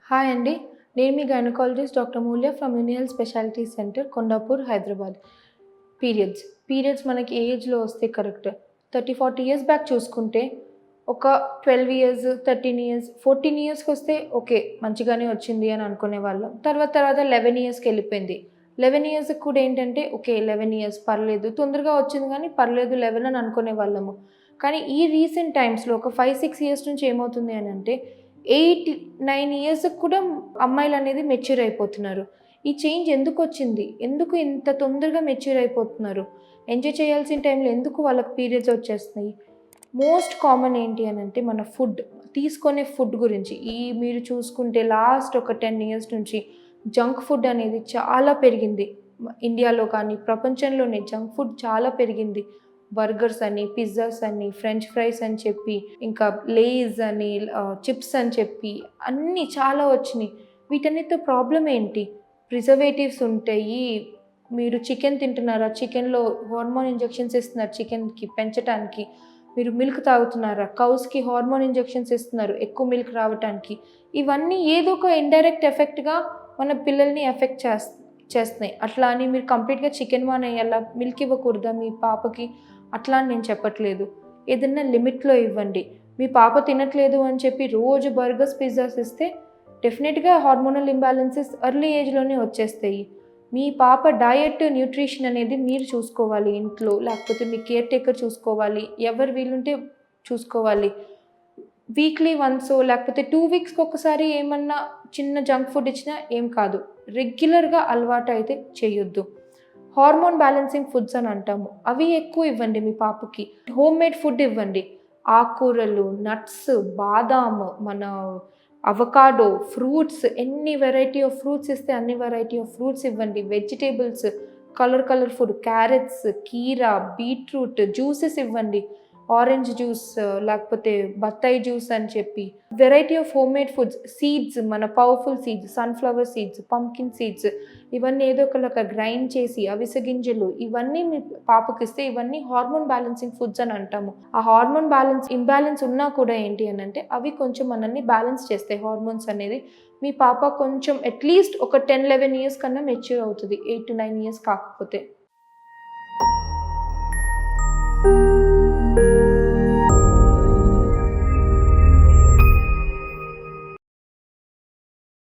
Hi అండి. నేను మీ గైనకాలజిస్ట్ డాక్టర్ మూల్య ఫ్రమ్ యూనియల్ speciality centre Kondapur, Hyderabad. Periods మనకి ఏ ఏజ్‌లో వస్తే కరెక్ట్? 30, 40 ఇయర్స్ బ్యాక్ చూసుకుంటే ఒక 12 ఇయర్స్, 13 ఇయర్స్, 14 ఇయర్స్‌కొస్తే ఓకే. మంచిగానే వచ్చింది అని అనుకునేవాళ్ళం. తర్వాత 11 ఇయర్స్‌కెళ్ళిపోయింది. 11 ఇయర్స్‌కి కూడా ఏంటంటే ఓకే. 11 ఇయర్స్ పర్లేదు. తొందరగా వచ్చింది కానీ పర్లేదు 11 అని అనుకునేవాళ్ళము. కానీ ఈ రీసెంట్ టైమ్స్‌లో ఒక 5, 6 ఇయర్స్ నుంచి ఏమవుతుంది అనంటే 8, 9 ఇయర్స్‌కి కూడా అమ్మాయిలనేది మెచ్యూర్ అయిపోతున్నారు. ఈ చేంజ్ ఎందుకొచ్చింది? ఎందుకు ఇంత తొందరగా మెచ్యూర్ అయిపోతున్నారు? ఎంజాయ్ చేయాల్సిన టైంలో ఎందుకు వాళ్ళకి పీరియడ్స్ వచ్చేస్తున్నాయి? మోస్ట్ కామన్ ఏంటి అనంటే మన ఫుడ్. తీసుకునే ఫుడ్ గురించి. మీరు చూసుకుంటే లాస్ట్ ఒక 10 ఇయర్స్ నుంచి జంక్ ఫుడ్ అనేది చాలా పెరిగింది. ఇండియాలో కానీ, ప్రపంచంలోనే జంక్ ఫుడ్ చాలా పెరిగింది. బర్గర్స్ అని, పిజ్జాస్ అని, ఫ్రెంచ్ ఫ్రైస్ అని చెప్పి, ఇంకా లేస్ అని, చిప్స్ అని చెప్పి అన్నీ చాలా వచ్చినాయి. వీటన్నిటితో ప్రాబ్లమ్ ఏంటి? ప్రిజర్వేటివ్స్ ఉంటాయి. మీరు చికెన్ తింటున్నారా? చికెన్‌లో హార్మోన్ ఇంజెక్షన్స్ ఇస్తున్నారు చికెన్‌కి పెంచటానికి. మీరు మిల్క్ తాగుతున్నారా? కౌస్‌కి హార్మోన్ ఇంజెక్షన్స్ ఇస్తున్నారు ఎక్కువ మిల్క్ రావటానికి. ఇవన్నీ ఏదో ఒక ఇండైరెక్ట్ ఎఫెక్ట్‌గా మన పిల్లల్ని ఎఫెక్ట్ చేస్తున్నాయి. అట్లా అని మీరు కంప్లీట్‌గా చికెన్ మానేయాలా? మిల్క్ ఇవ్వకూడదా మీ పాపకి? అట్లా అని నేను చెప్పట్లేదు. ఏదన్నా లిమిట్‌లో ఇవ్వండి. మీ పాప తినట్లేదు అని చెప్పి రోజు బర్గర్స్, పిజ్జాస్ ఇస్తే డెఫినెట్‌గా హార్మోనల్ ఇంబాలెన్సెస్ ఎర్లీ ఏజ్‌లోనే వచ్చేస్తాయి. మీ పాప డయట్, న్యూట్రిషన్ అనేది మీరు చూసుకోవాలి ఇంట్లో. లేకపోతే మీ కేర్ టేకర్ చూసుకోవాలి. ఎవరు వీలుంటే చూసుకోవాలి. వీక్లీ వన్సో లేకపోతే 2 వీక్స్‌కి ఒకసారి ఏమన్నా చిన్న జంక్ ఫుడ్ ఇచ్చినా ఏం కాదు. రెగ్యులర్‌గా అలవాటైతే చేయొద్దు. హార్మోన్ బ్యాలెన్సింగ్ ఫుడ్స్ అని అంటాము. అవి ఎక్కువ ఇవ్వండి మీ పాపకి. హోమ్‌మేడ్ ఫుడ్ ఇవ్వండి. ఆకుకూరలు, నట్స్, బాదాం, మన అవకాడో, ఫ్రూట్స్ ఎన్ని వెరైటీ ఆఫ్ ఫ్రూట్స్ ఇస్తే అన్ని వెరైటీ ఆఫ్ ఫ్రూట్స్ ఇవ్వండి. వెజిటబుల్స్, కలర్ ఫుడ్, క్యారెట్స్, కీరా, బీట్రూట్, జ్యూసెస్ ఇవ్వండి. ఆరెంజ్ జ్యూస్ లేకపోతే బత్తాయి జ్యూస్ అని చెప్పి variety of homemade foods, seeds, మన powerful seeds, sunflower seeds, pumpkin seeds ఇవన్నీ ఏదో ఒకలాగా గ్రైండ్ చేసి అవిసె గింజలు ఇవన్నీ మీ పాపకిస్తే ఇవన్నీ హార్మోన్ బ్యాలెన్సింగ్ ఫుడ్స్ అని అంటాము. ఆ హార్మోన్ ఇంబాలెన్స్ ఉన్నా కూడా ఏంటి అనంటే అవి కొంచెం మనల్ని బ్యాలెన్స్ చేస్తాయి హార్మోన్స్ అనేది. మీ పాప కొంచెం అట్‌లీస్ట్ ఒక 10, 11 ఇయర్స్ కన్నా మెచ్యూర్ అవుతది. 8-9 ఇయర్స్ కాకపోతే.